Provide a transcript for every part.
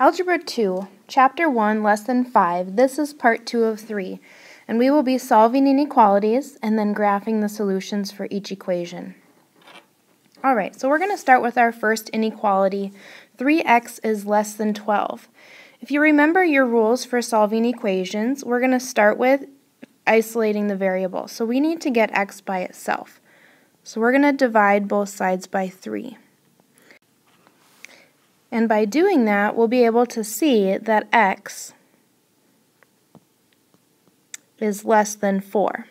Algebra 2, Chapter 1, Lesson 5. This is Part 2 of 3, and we will be solving inequalities and then graphing the solutions for each equation. Alright, so we're going to start with our first inequality. 3x is less than 12. If you remember your rules for solving equations, we're going to start with isolating the variable. So we need to get x by itself. So we're going to divide both sides by 3. And by doing that, we'll be able to see that x is less than 4.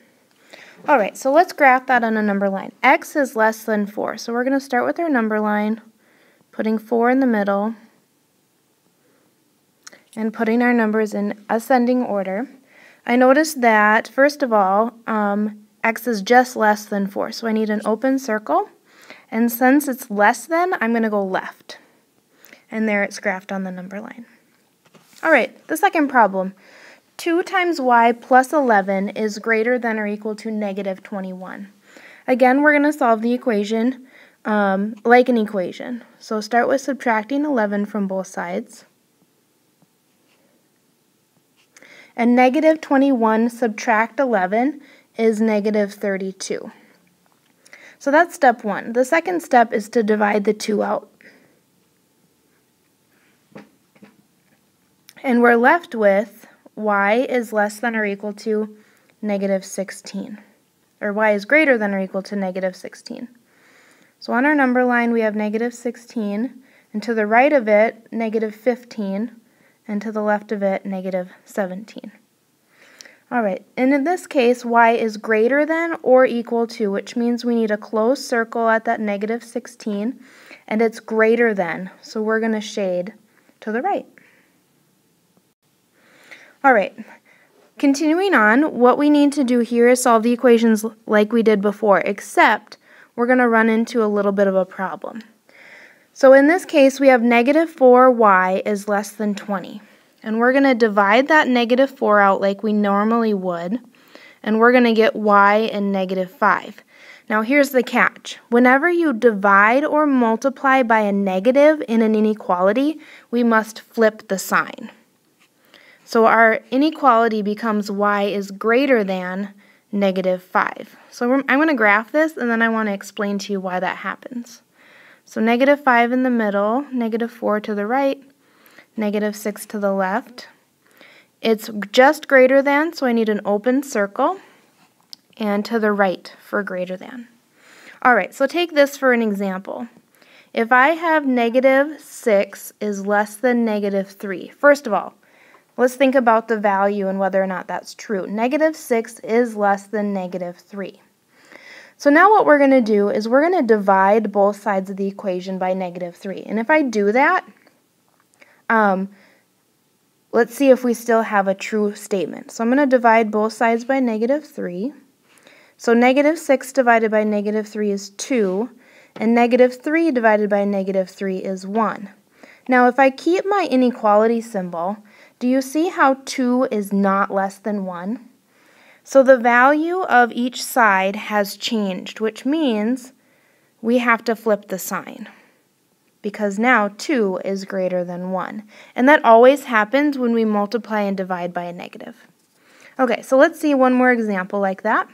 Alright, so let's graph that on a number line. X is less than 4. So we're going to start with our number line, putting 4 in the middle, and putting our numbers in ascending order. I noticed that, first of all, x is just less than 4. So I need an open circle. And since it's less than, I'm going to go left. And there it's graphed on the number line. Alright, the second problem. 2 times y plus 11 is greater than or equal to negative 21. Again, we're going to solve the equation like an equation. So start with subtracting 11 from both sides. And negative 21 subtract 11 is negative 32. So that's step 1. The second step is to divide the 2 out. And we're left with y is less than or equal to negative 16. Or y is greater than or equal to negative 16. So on our number line we have negative 16, and to the right of it, negative 15, and to the left of it, negative 17. Alright, and in this case, y is greater than or equal to, which means we need a closed circle at that negative 16, and it's greater than, so we're going to shade to the right. Alright, continuing on, what we need to do here is solve the equations like we did before, except we're going to run into a little bit of a problem. So in this case, we have negative 4y is less than 20. And we're going to divide that negative 4 out like we normally would, and we're going to get y in negative 5. Now here's the catch. Whenever you divide or multiply by a negative in an inequality, we must flip the sign. So our inequality becomes y is greater than negative 5. So I'm going to graph this, and then I want to explain to you why that happens. So negative 5 in the middle, negative 4 to the right, negative 6 to the left. It's just greater than, so I need an open circle, and to the right for greater than. Alright, so take this for an example. If I have negative 6 is less than negative 3, first of all, let's think about the value and whether or not that's true. Negative 6 is less than negative 3. So now what we're going to do is we're going to divide both sides of the equation by negative 3. And if I do that, let's see if we still have a true statement. So I'm going to divide both sides by negative 3. So negative 6 divided by negative 3 is 2, and negative 3 divided by negative 3 is 1. Now if I keep my inequality symbol, do you see how 2 is not less than 1? So the value of each side has changed, which means we have to flip the sign, because now 2 is greater than 1. And that always happens when we multiply and divide by a negative. Okay, so let's see one more example like that.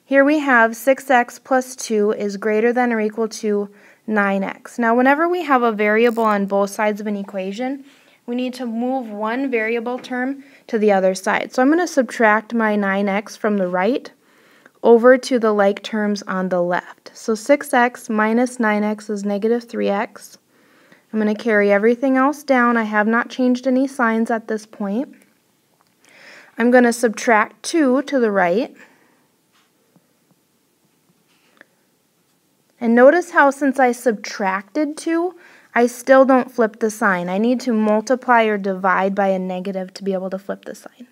Here we have 6x plus 2 is greater than or equal to 9x. Now whenever we have a variable on both sides of an equation, we need to move one variable term to the other side. So I'm going to subtract my 9x from the right over to the like terms on the left. So 6x minus 9x is negative 3x. I'm going to carry everything else down. I have not changed any signs at this point. I'm going to subtract 2 to the right. And notice how since I subtracted 2, I still don't flip the sign. I need to multiply or divide by a negative to be able to flip the sign.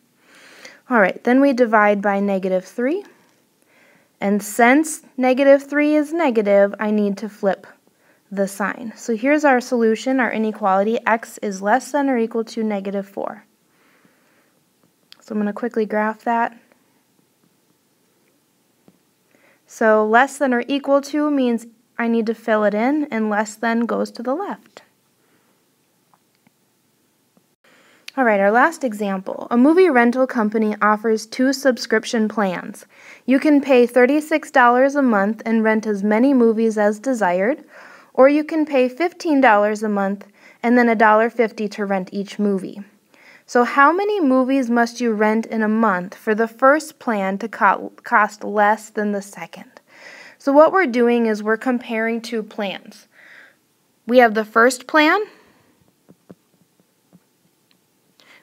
Alright, then we divide by negative 3. And since negative 3 is negative, I need to flip the sign. So here's our solution, our inequality. X is less than or equal to negative 4. So I'm going to quickly graph that. So less than or equal to means I need to fill it in, and less than goes to the left. All right, our last example. A movie rental company offers 2 subscription plans. You can pay $36 a month and rent as many movies as desired, or you can pay $15 a month and then $1.50 to rent each movie. So how many movies must you rent in a month for the first plan to cost less than the second? So what we're doing is we're comparing 2 plans. We have the first plan,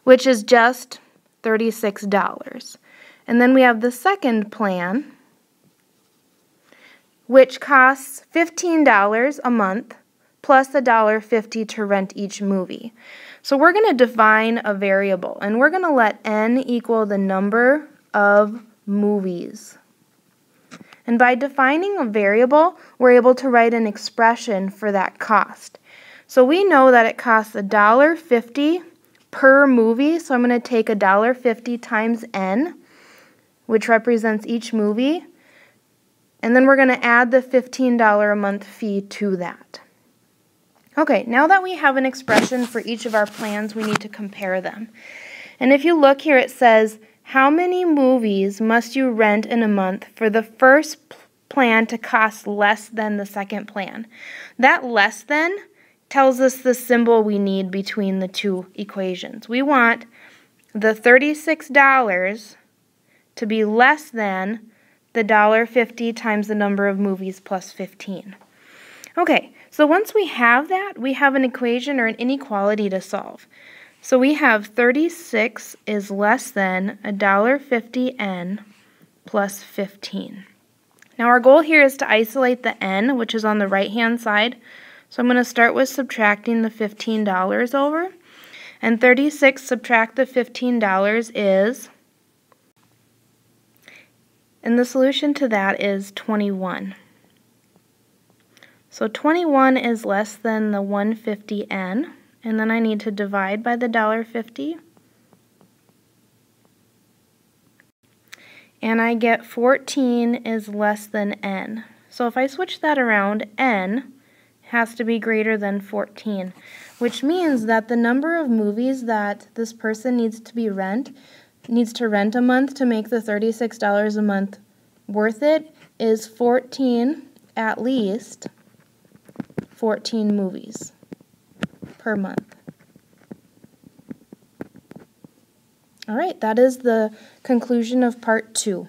which is just $36. And then we have the second plan, which costs $15 a month plus $1.50 to rent each movie. So we're going to define a variable, and we're going to let n equal the number of movies. And by defining a variable, we're able to write an expression for that cost. So we know that it costs $1.50 per movie, so I'm going to take $1.50 times n, which represents each movie, and then we're going to add the $15 a month fee to that. Okay, now that we have an expression for each of our plans, we need to compare them. And if you look here, it says, how many movies must you rent in a month for the first plan to cost less than the second plan? That less than tells us the symbol we need between the 2 equations. We want the $36 to be less than the $1.50 times the number of movies plus 15. Okay, so once we have that, we have an equation or an inequality to solve. So we have 36 is less than $1.50 n plus 15. Now our goal here is to isolate the n, which is on the right-hand side. So I'm going to start with subtracting the $15 over. And 36 subtract the $15 is, and the solution to that is 21. So 21 is less than the 150n, and then I need to divide by the $1.50. And I get 14 is less than n. So if I switch that around, n has to be greater than 14, which means that the number of movies that this person needs to rent a month to make the $36 a month worth it is 14, at least 14 movies per month. All right, that is the conclusion of part 2.